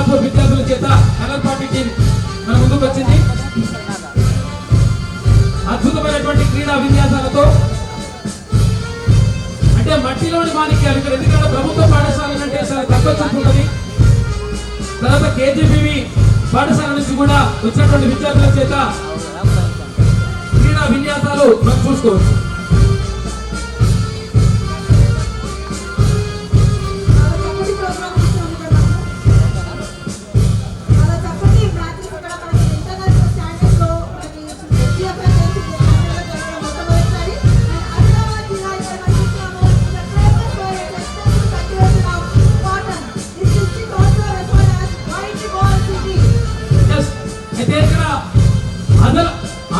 Class 4 విద్యార్థుల చేత colour party team మన ముందుకు వచ్చింది. అద్భుతమైనటువంటి క్రీడా విన్యాసాలతో అంటే మట్టిలోని మాణిక్యాలు ఇక్కడ ఎందుకంటే ప్రభుత్వ పాఠశాల అంటే చాలా తక్కువ చూపుతుంది. తర్వాత కేజీబీవి పాఠశాల నుంచి కూడా వచ్చినటువంటి విద్యార్థుల చేత క్రీడా విన్యాసాలు మనం చూసుకోవచ్చు.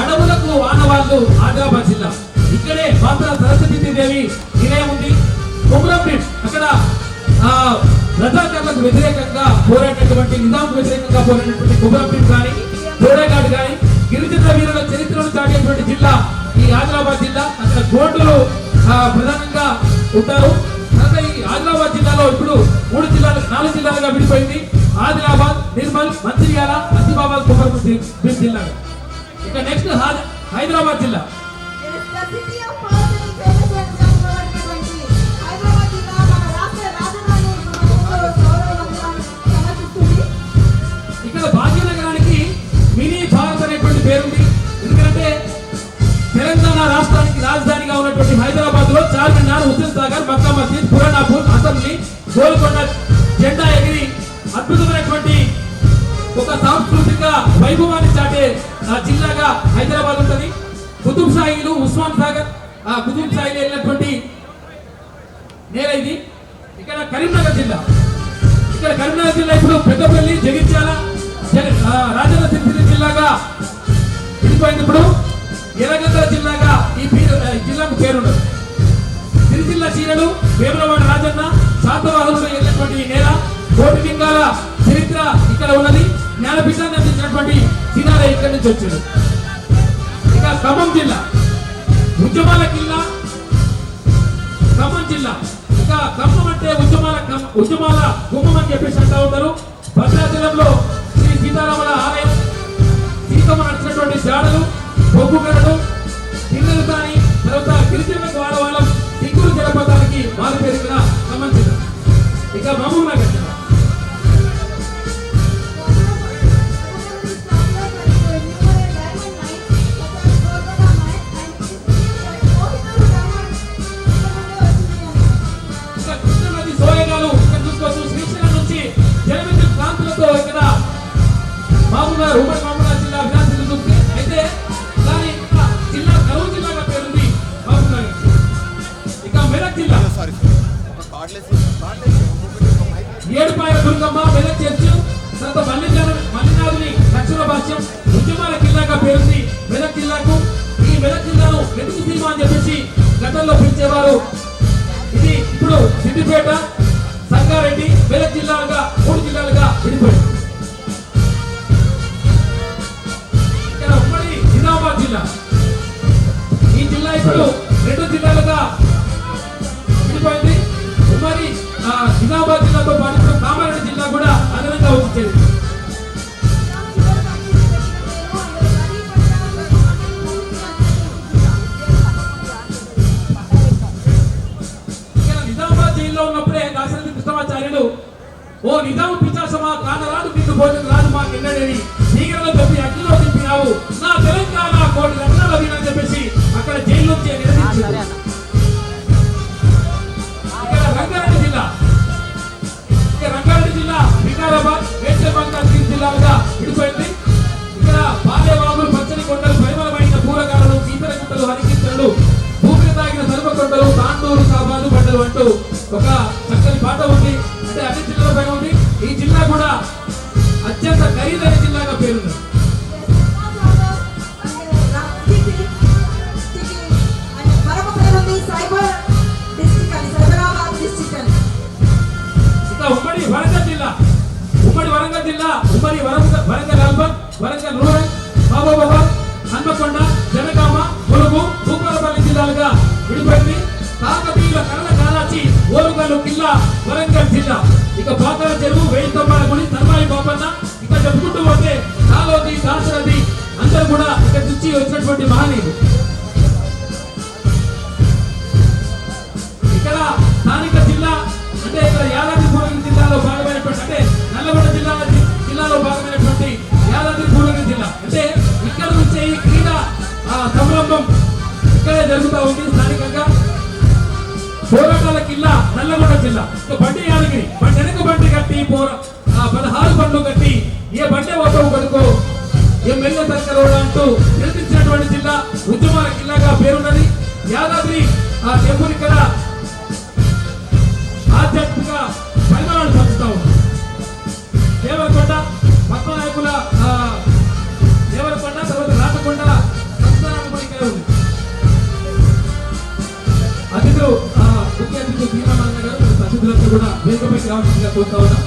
అడవులకు ఆనవాళ్ళు ఆదిలాబాద్ జిల్లా. ఇక్కడే బాసర సరస్వతి దేవి నిలయం ఉంది. కొమరంభీం అక్కడ రజాకర్లకు వ్యతిరేకంగా పోరాడినటువంటి నిజాంకు వ్యతిరేకంగా పోరాడినటువంటి కొమరంభీం కానీ గోడేఘాట్ కానీ గిరిజన వీరుల చరిత్రను చాటేటువంటి జిల్లా ఈ ఆదిలాబాద్ జిల్లా. అక్కడ గోండులు ప్రధానంగా ఉంటారు. ఈ ఆదిలాబాద్ జిల్లాలో ఇప్పుడు 4 జిల్లాలుగా విడిపోయింది. ఆదిలాబాద్, నిర్మల్, మంచిర్యాల, ఆసిఫాబాద్, కొమరంభీం జిల్లా. ఇక నెక్స్ట్ హైదరాబాద్ జిల్లా. ఇక్కడ భాగ్యనగరానికి మినీ భారత్ అనేటువంటి పేరుంది. ఎందుకంటే తెలంగాణ రాష్ట్రానికి రాజధానిగా ఉన్నటువంటి హైదరాబాద్ లో చార్మినార్, హుస్సేన్ సాగర్, మక్కా మసీద్, పురాణాపూర్, అసెంబ్లీ, గోల్కొండ జెండా ఎగిరి అద్భుతమైనటువంటి ఒక సాంస్కృతిక వైభవాన్ని చాటే జిల్లాగా హైదరాబాద్ ఉంటుంది. కుతుబ్ షాహీలు, ఉస్మాన్ సాగర్ కుతుబ్ షాహీలు వెళ్ళినటువంటి నేల ఇది. ఇక్కడ కరీంనగర్ జిల్లా. ఇక్కడ కరీంనగర్ జిల్లా ఇప్పుడు పెద్దపల్లి, జగిత్యాల, రాజన్న సిరిసిల్ల జిల్లాగా విడిపోయింది. ఇప్పుడు ఎర్రగంగ జిల్లాగా ఈ జిల్లాకు పేరుండదు. సిరిసిల్ల చీరలు, వేములవాడ రాజన్న, శాతవాహనుడు వెళ్ళినటువంటి నేల. కోటి లింగాల చరిత్ర ఇక్కడ ఉన్నది. జ్ఞానపీఠాన్ని అందించినటువంటి సినారే ఇక్కడి నుంచి వచ్చాడు. ఇక ఖమ్మం జిల్లా, ఉద్యమాల కిల్లా ఖమ్మం జిల్లా. ఇక ఖమ్మం అంటే ఉద్యమాల గుమ్మం అని చెప్పేసి అంటూ ఉంటారు. భద్రాచలంలో శ్రీ సీతారాముల ఆలయం, సీతమ్మ నడిచినటువంటి జాడలు, బొగ్గుగడలు, పిల్లలు కానీ తర్వాత గిరిజనులకు ఆడవాళ్ళం సింగూరు జలపాతానికి మారు పేరున ఖమ్మం జిల్లా. ఇక మహబూబ్ నగర్ జిల్లా. ఇక్కడ మహబూబ్నగర్, ఉమ్మడి మహబూబ్నగర్ జిల్లా వినాశనం చూస్తే అయితే దాని జిల్లా కరూరు జిల్లాగా పేరుంది మహబూబ్నగర్. ఇక మెదక్ జిల్లా, ఏడుపాయల దుర్గమ్మ, మెదక్ చర్చ్, తర్వాత మల్లినాథుని దక్షిణ భాష్యం ఉద్యమాల జిల్లాగా పేరుంది మెదక్ జిల్లాకు. ఈ మెదక్ జిల్లాను వెతుకు సీమ అని చెప్పేసి గతంలో పిలిచేవారు. ఇది ఇప్పుడు సిద్దిపేట, సంగారెడ్డి, మెదక్ జిల్లాలుగా 3 జిల్లాలుగా విడిపోయింది. ఇక్కడ ఉమ్మడి నిజామాబాద్ జిల్లా. ఈ జిల్లా ఇప్పుడు 2 జిల్లాలుగా విడిపోయింది. ఉమ్మడి నిజామాబాద్ జిల్లాతో పాటు ఇప్పుడు కామారెడ్డి జిల్లా కూడా అదనంగా వచ్చింది. నిజామాబాద్ జైల్లో ఉన్నప్పుడే దాశరథి కృష్ణమాచార్యులు ఓ నిజాం పిచాసమా కానరాదు నిన్ను భోజనం రాదు మాకెన్నడేని నీగరలో చెప్పి అగ్నిలో దింపినావు నా తెలంగాణ కోటి రత్నాల వీరని చెప్పేసి అక్కడ జైలు నుంచి నిలదీశారు. ఇక్కడ రంగారెడ్డి జిల్లా. రంగారెడ్డి జిల్లా వికారాబాద్, మేడ్చల్ జిల్లాలుగా విడిపోయింది. ఇక్కడ బాలేవాగులు, పచ్చని కొండలు, పరిమళమైన పూరగాలను, ఈతర గుట్టలు, హరికింతలు, భూమిని తాగిన సర్వకొండలు, తాండూరు, సాబాలు, బండలు అంటూ ఒక చక్కని పాట ఉంది. అంటే అన్ని జిల్లాల పైన ఉంది. ఈ జిల్లా కూడా అత్యంత ఖరీదైన జిల్లాగా పేరుంది. ఇక ఉమ్మడి వరంగల్ జిల్లా. ఉమ్మడి వరంగల్ జిల్లా, ఉమ్మడి వరంగల్ అర్బన్, వరంగల్ రూరల్, మహబూబాబాద్, హన్మకొండ, జనగామ, ములుగు, భూపాలపల్లి జిల్లాలుగా విడిపోయింది. కాకతీయుల కరణ కాలాచి ఓరుగల్లు కిల్లా వరంగల్ జిల్లా. ఇక పాతాల చెరువు, 1000 స్తంభాల గుడి, తర్వాయి కట్టి ఏ బండే ఓటవు కొడుకు ఎమ్మెల్యే తరగరోడ్ అంటూ నిలిపించినటువంటి జిల్లా ఉద్యమాల జిల్లాగా పేరున్నది. యాదాద్రి ఆ టెంపుల్ ఇక్కడ ఆధ్యాత్మిక పరిమాణాలు పంచుతా ఉంది. దేవరకొండ పద్మనాయకుల దేవరకొండ తర్వాత రాచకొండ సంస్థానం కూడా ఇక్కడ ఉంది. అతిథులు ముఖ్య అతిథులు భీమానంద గారు అతిథులంతా కూడా వేదికపైకి రావాల్సిందిగా కోరుతా ఉన్నా.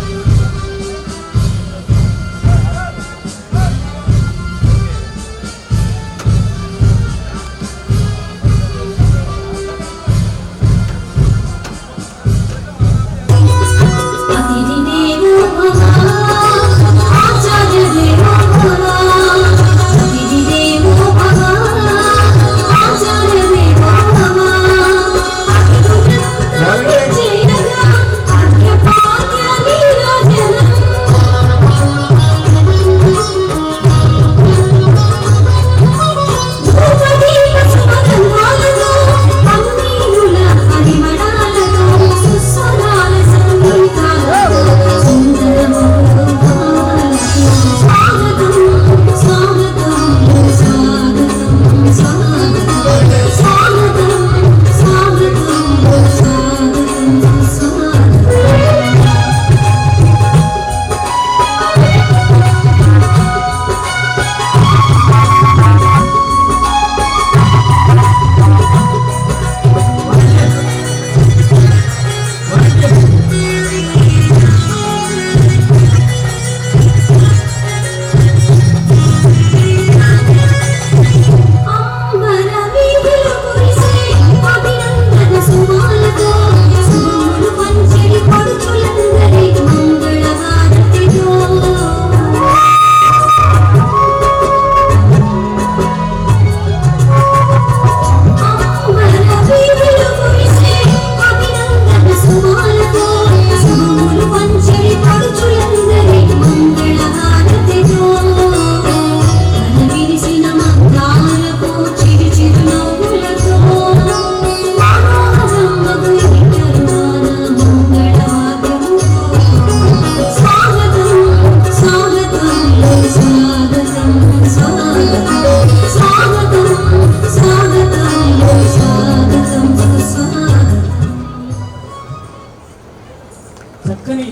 చక్కని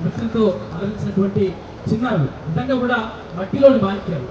నృత్యంతో ఆలోచించినటువంటి చిన్నారులు నిజంగా కూడా మట్టిలోని మాణిక్యాలు.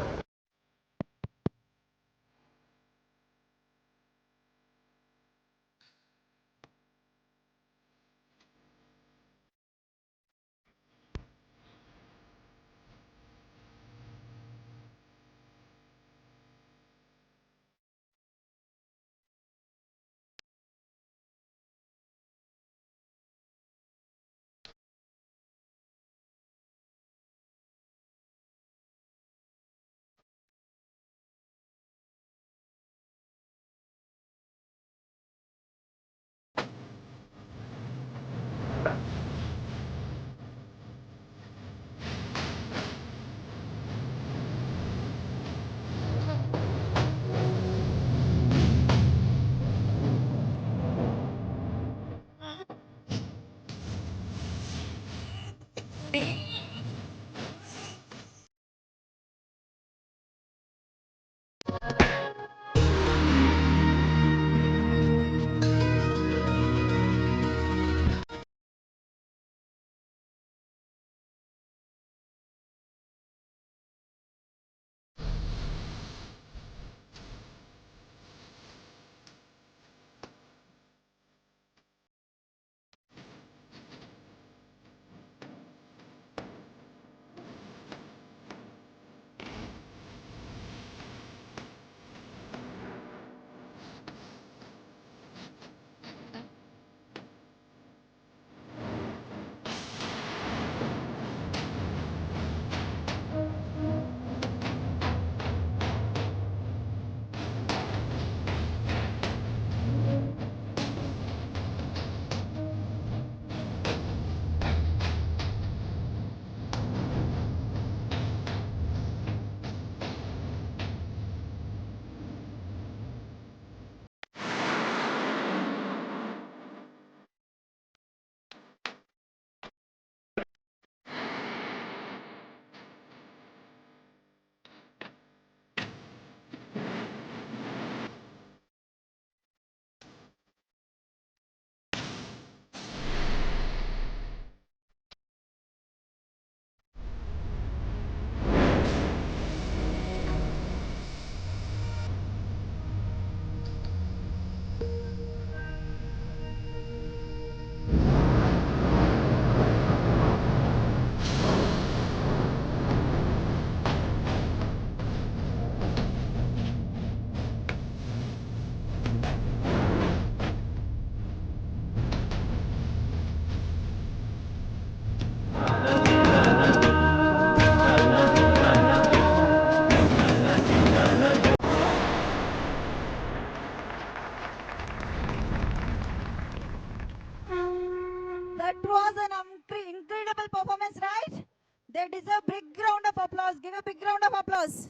deserve big round of applause. Give a big round of applause.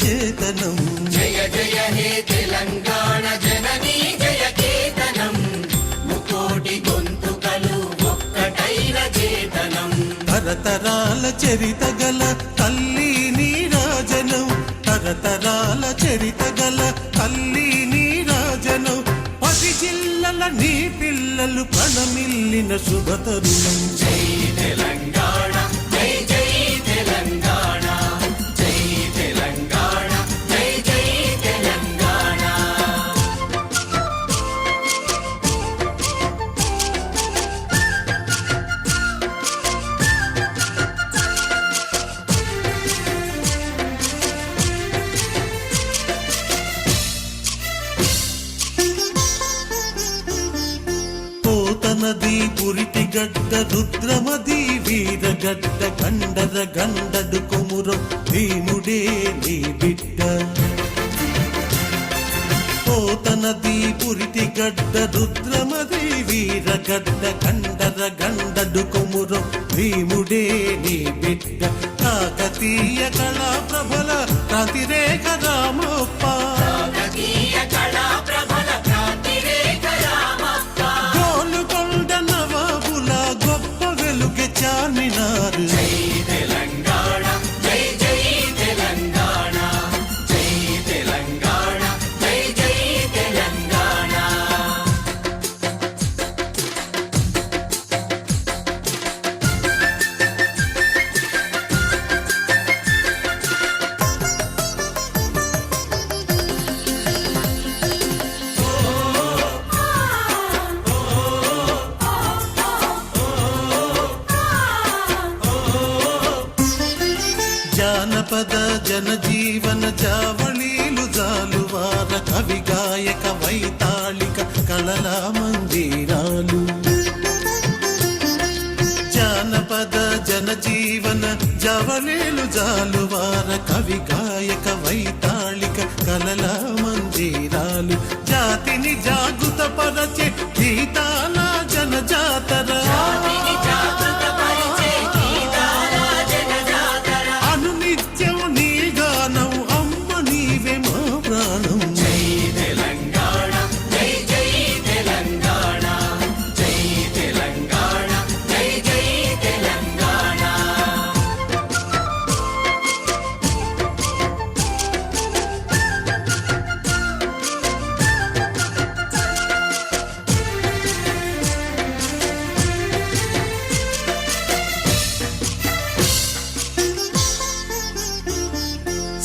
చేతనం జయ జయ హే తెలంగాణ జననీ జయ కేతనం ముకోటి గొంతుకలు ఒక్కటైన చేతనం తరతరాల చరిత గల తల్లి నీరాజనం తరతరాల చరిత గల తల్లి నీరాజనం 10 జిల్లల నీ పిల్లలు ప్రణమిల్లిన శుభతరుణం జై తెలంగాణ జై జై తెలంగాణ నది పురిటి గడ్డ రుద్రమది వీరగడ్డ గండర గండడు కొమురం భీముడే నీ బిడ్డ పోతనది పురిటి గడ్డ రుద్రమది వీరగడ్డ గండర గండడు కొమురం భీముడే నీ బిడ్డ కాకతీయ కళా ప్రభల క్రాంతిరేఖ రామప్ప కాకతీయ కళా ప్రభల చార్మినార్ జై తెలంగాణ జై జై తెలంగాణ జై తెలంగాణ జై జై తెలంగాణ జానపద జనజీవన జావళీలు జాలువార కవి గాయక వైతాళిక కళల మందిరాలు జానపద జనజీవన జావళీలు జాలువార కవి గాయక వైతాళిక కళల మందిరాలు జాతిని జాగృత పరచే గీతాల జనజాతర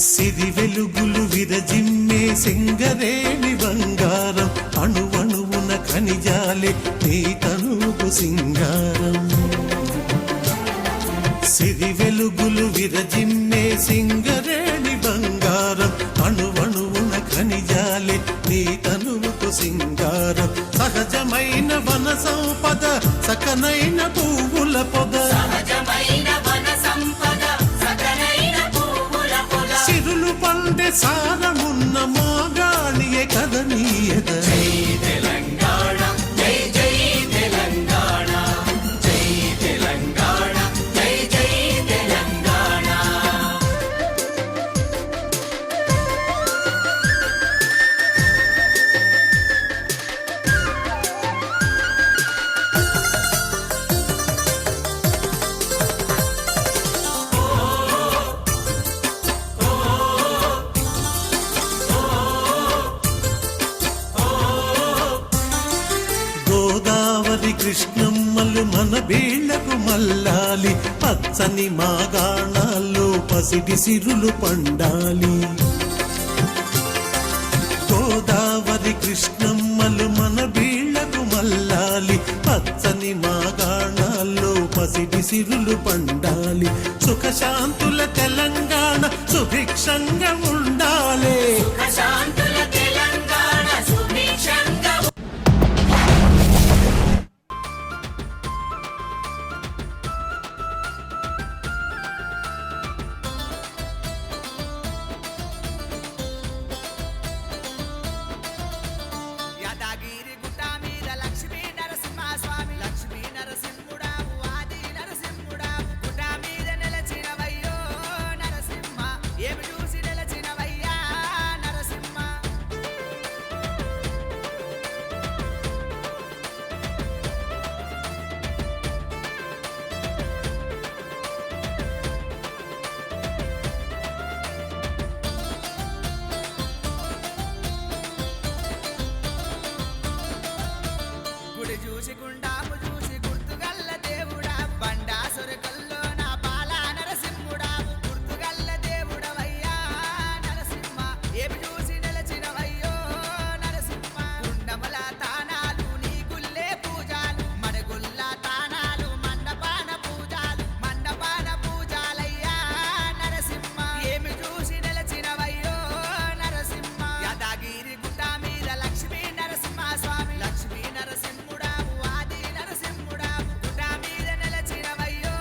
సిరి వెలుగులు విరజిమ్మే సింగరేణి బంగారం అణువణువున ఖనిజాలే నీ తనువు సింగారం సిరి వెలుగులు విరజిమ్మే సింగరేణి బంగారం అణువణువున ఖనిజాలే నీ తనువుకు సింగారం సహజమైన వన సంపద సకనైన పువ్వుల పొద సహజమైన వన సంపద సకనైన పువ్వుల పొద సిరులు పండే సారమున్న మాగాణియే కదనీయద జై తెలంగాణ జై జై తెలంగాణ జై తెలంగాణ జై జై తెలంగాణ గోదావరి కృష్ణమ్మలు మన బీళ్లకు మల్లాలి పచ్చని మాగాణాల్లో పసిడి సిరులు పండాలి గోదావరి కృష్ణమ్మలు మన బీళ్లకు మల్లాలి పచ్చని మాగాణాల్లో పసిడి సిరులు పండాలి సుఖశాంతుల తెలంగాణ సుభిక్షంగా ఉండాలి. సుఖశాంతుల తెలంగాణ సుభిక్షంగా యాదగిరి గుట్ట మీద లక్ష్మీ నరసింహ స్వామి లక్ష్మీ నరసింహుడావు ఆది నరసింహుడావు గుట్ట మీద నిలచినవయ్యో నరసింహ ఏమి చూసి నిలచినవయ్యా నరసింహ గుడి చూసి గుండాము చూసి గుర్తుగల్ల దేవుడావు బండాసురకల్లో నా బాల నరసింహుడావు గుర్తుగల్ల దేవుడవయ్యా నరసింహ ఏమి చూసి నిలచినవయ్యో నరసింహ గుండముల తానాలు నీ గుల్లే పూజాలు మడగుల్ల తానాలు మండపాన పూజాలయ్యా నరసింహ ఏమి చూసి నిలచినవయ్యో నరసింహ యాదగిరి గుట్ట మీద లక్ష్మీ నరసింహ స్వామి లక్ష్మీ నరసింహుడావు ఆది నరసింహుడావు గుట్ట మీద నిలచినవయ్యో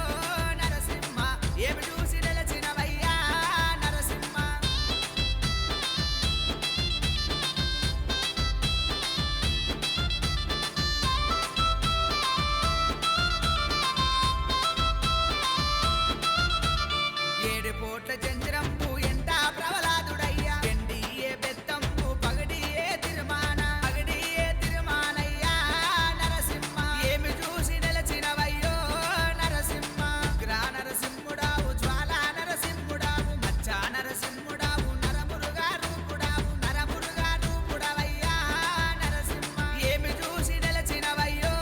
నరసింహ ఏమి చూసి నిలచినవయ్యా నరసింహ ఏడు పోట్ల జంజరంపు ఎంట ప్రవలాదుడయ్యా ఎండియే బెత్తంపు పగడియే తిరుమానయ్యా నరసింహ ఏమి చూసి నిలచినవయ్యో నరసింహ గ్రా నరసింహుడావు జ్వాల నరసింహుడావు మచ్చ నరసింహుడావు నరమురుగా రూపుడవయ్యా నరసింహ ఏమి చూసి నిలచినవయ్యో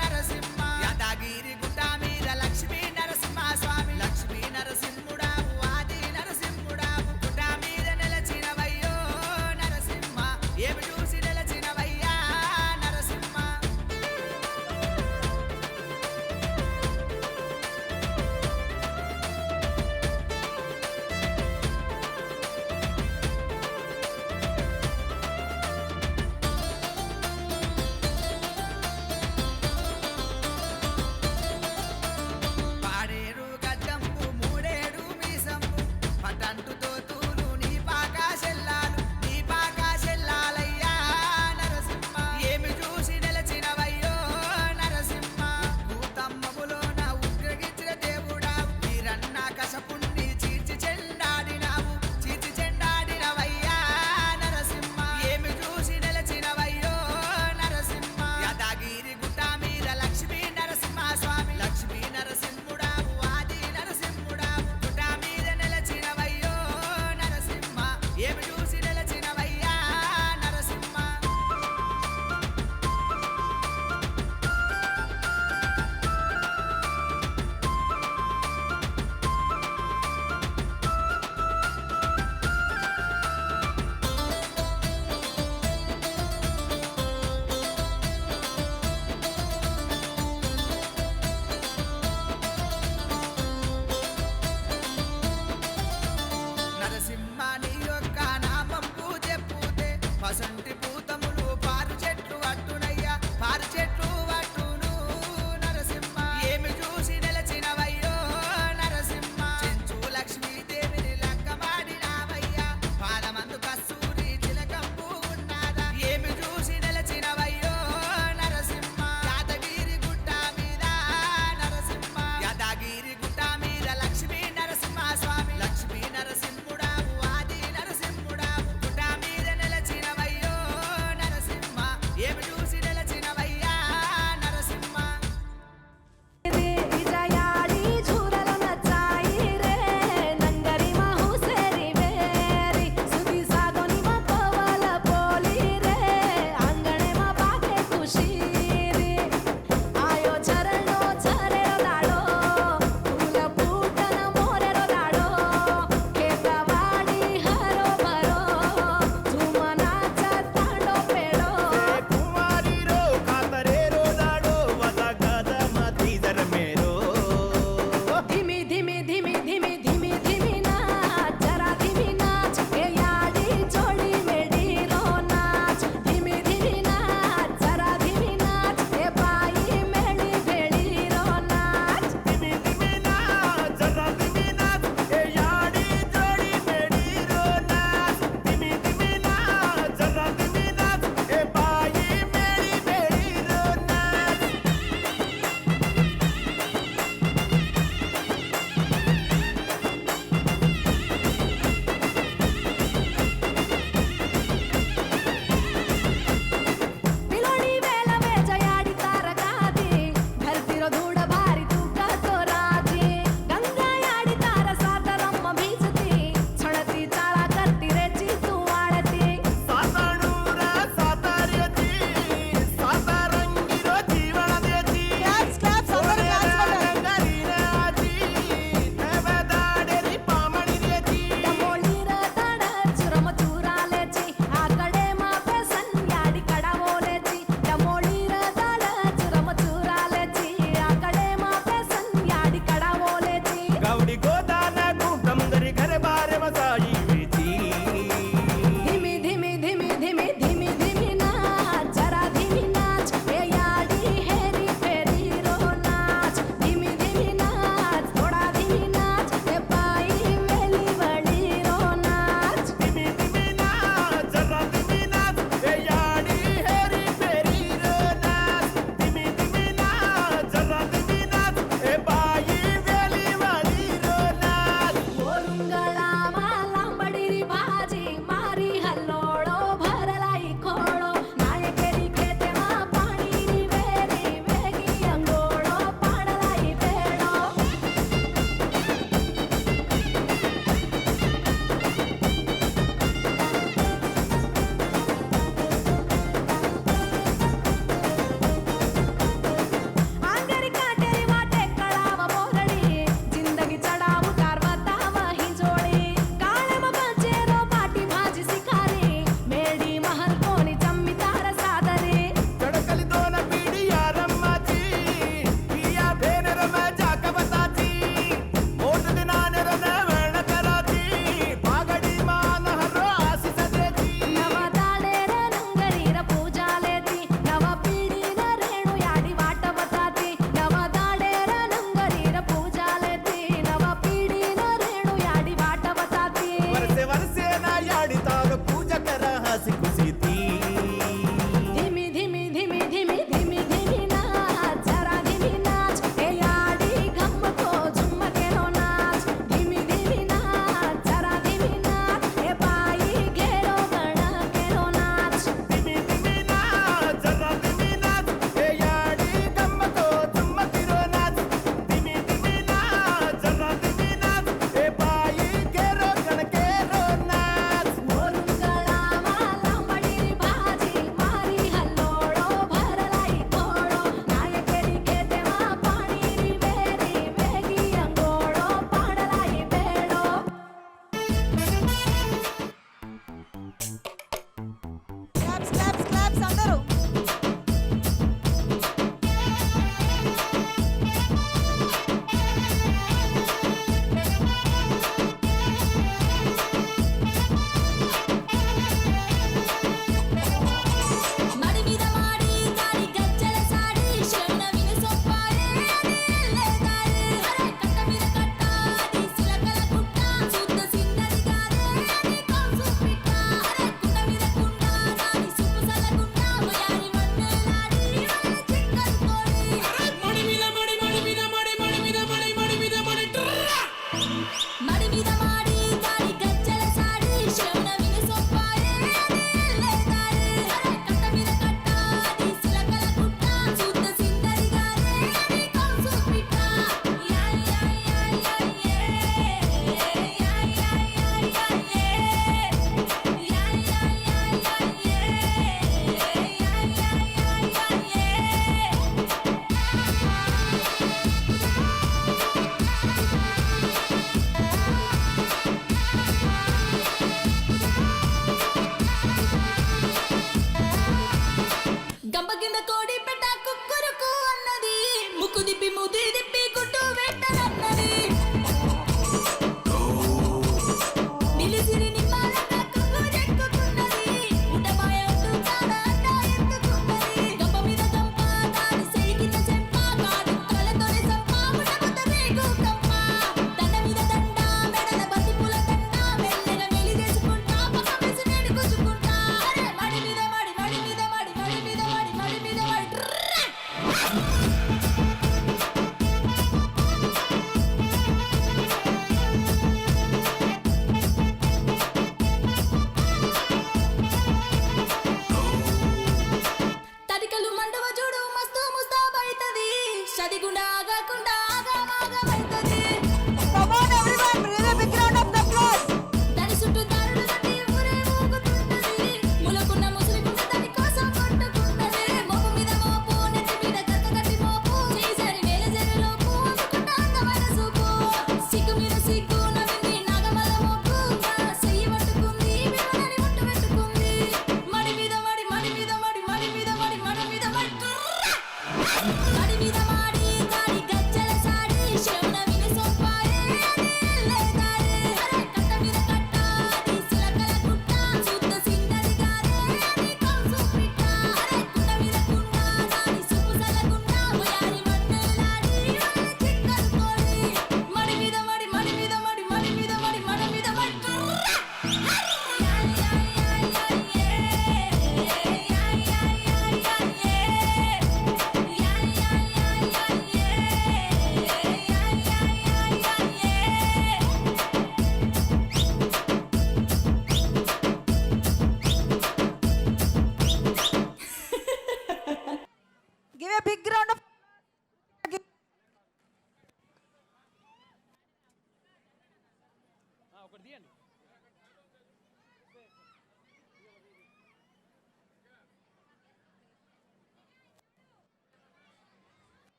నరసింహ యాదగిరి గుట్ట మీద లక్ష్మీ నరసింహ స్వామి లక్ష్మీ నరసింహుడావు ఆది నరసింహుడావు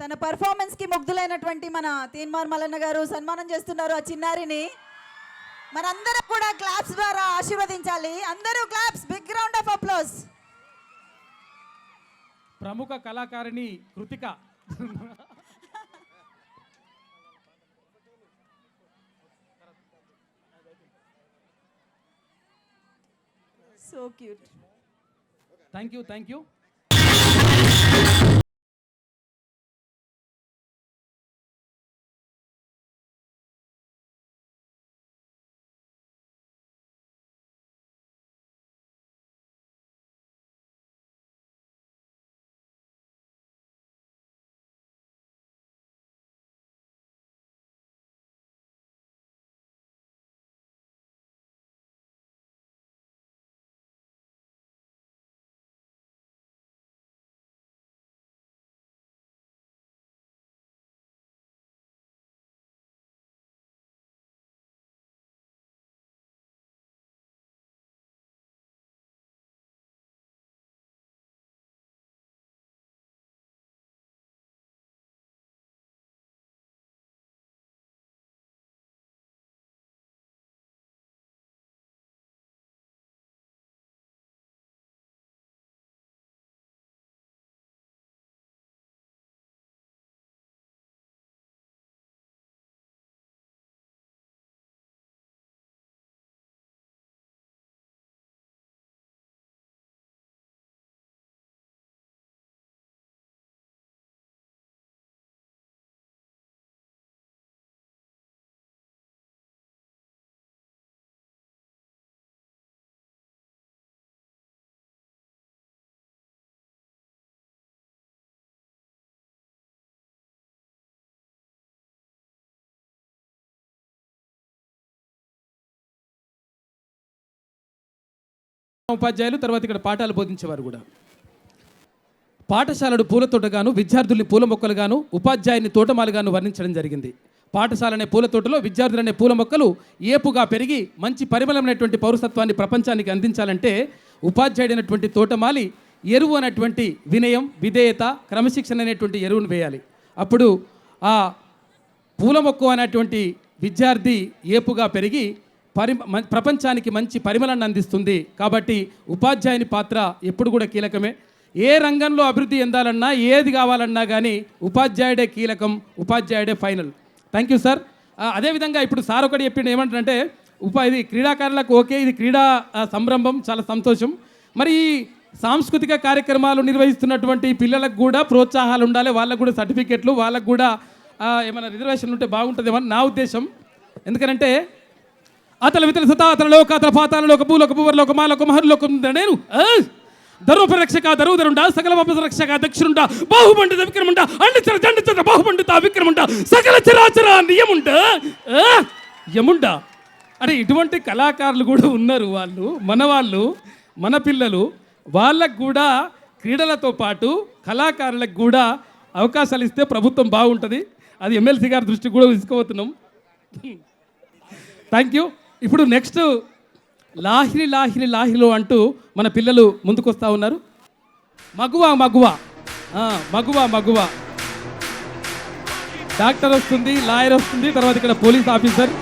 తన పర్ఫార్మెన్స్ కి ముగ్ధులైనటువంటి మన తీన్మార్ మల్లన్న గారు సన్మానం చేస్తున్నారు ఆ చిన్నారిని. మనందరం కూడా క్లాప్స్ ద్వారా ఆశీర్వదించాలి. అందరూ claps, big round of applause. ప్రముఖ కళాకారిణి Krithika. So cute. Thank you. ఉపాధ్యాయులు తర్వాత ఇక్కడ పాఠాలు బోధించేవారు కూడా. పాఠశాలను పూల తోటగాను, విద్యార్థుల్ని పూల మొక్కలుగాను, ఉపాధ్యాయుని తోటమాలుగాను వర్ణించడం జరిగింది. పాఠశాలనే పూల తోటలో విద్యార్థులనే పూల మొక్కలు ఏపుగా పెరిగి మంచి పరిమళమైనటువంటి పౌరసత్వాన్ని ప్రపంచానికి అందించాలంటే ఉపాధ్యాయుడైనటువంటి తోటమాలి ఎరువు అనేటువంటి వినయం, విధేయత, క్రమశిక్షణ అనేటువంటి ఎరువును వేయాలి. అప్పుడు ఆ పూల మొక్క అనేటువంటి విద్యార్థి ఏపుగా పెరిగి ప్రపంచానికి మంచి పరిమళాన్ని అందిస్తుంది. కాబట్టి ఉపాధ్యాయుని పాత్ర ఎప్పుడు కూడా కీలకమే. ఏ రంగంలో అభివృద్ధి చెందాలన్నా, ఏది కావాలన్నా కానీ ఉపాధ్యాయుడే కీలకం, ఉపాధ్యాయుడే ఫైనల్. Thank you sir. అదేవిధంగా ఇప్పుడు సార్ ఒకటి చెప్పిండు, ఏమంటారంటే ఇది క్రీడాకారులకు ఓకే, ఇది క్రీడా సంరంభం, చాలా సంతోషం. మరి సాంస్కృతిక కార్యక్రమాలు నిర్వహిస్తున్నటువంటి పిల్లలకు కూడా ప్రోత్సాహాలు ఉండాలి, వాళ్ళకు కూడా సర్టిఫికెట్లు, వాళ్ళకు కూడా ఏమైనా రిజర్వేషన్లు ఉంటే బాగుంటుందేమని నా ఉద్దేశం. ఎందుకంటే అతల వితల సత అతల లోక అతల పాతాల లోక భూలోక భూవర్లోక మాలోక మహర్లోకం నేను ధర్మపరక్షక దరుదరుండ సకల రక్షక దక్షిణుండ బాహుపండిత విక్రముండ అండిచర జండిచర బాహుపండిత విక్రముండ సకల చరాచర నియముండ యముండ. అంటే ఇటువంటి కళాకారులు కూడా ఉన్నారు. వాళ్ళు మన పిల్లలు, వాళ్ళకు కూడా క్రీడలతో పాటు కళాకారులకు కూడా అవకాశాలు ఇస్తే ప్రభుత్వం బాగుంటుంది. అది ఎమ్మెల్సీ గారి దృష్టికి కూడా తీసుకుపోతున్నాం. Thank you. ఇప్పుడు నెక్స్ట్ లాహిరి లాహిరి లాహిరిలో అంటూ మన పిల్లలు ముందుకొస్తా ఉన్నారు. మగువ డాక్టర్ వస్తుంది, లాయర్ వస్తుంది, తర్వాత ఇక్కడ పోలీస్ ఆఫీసర్.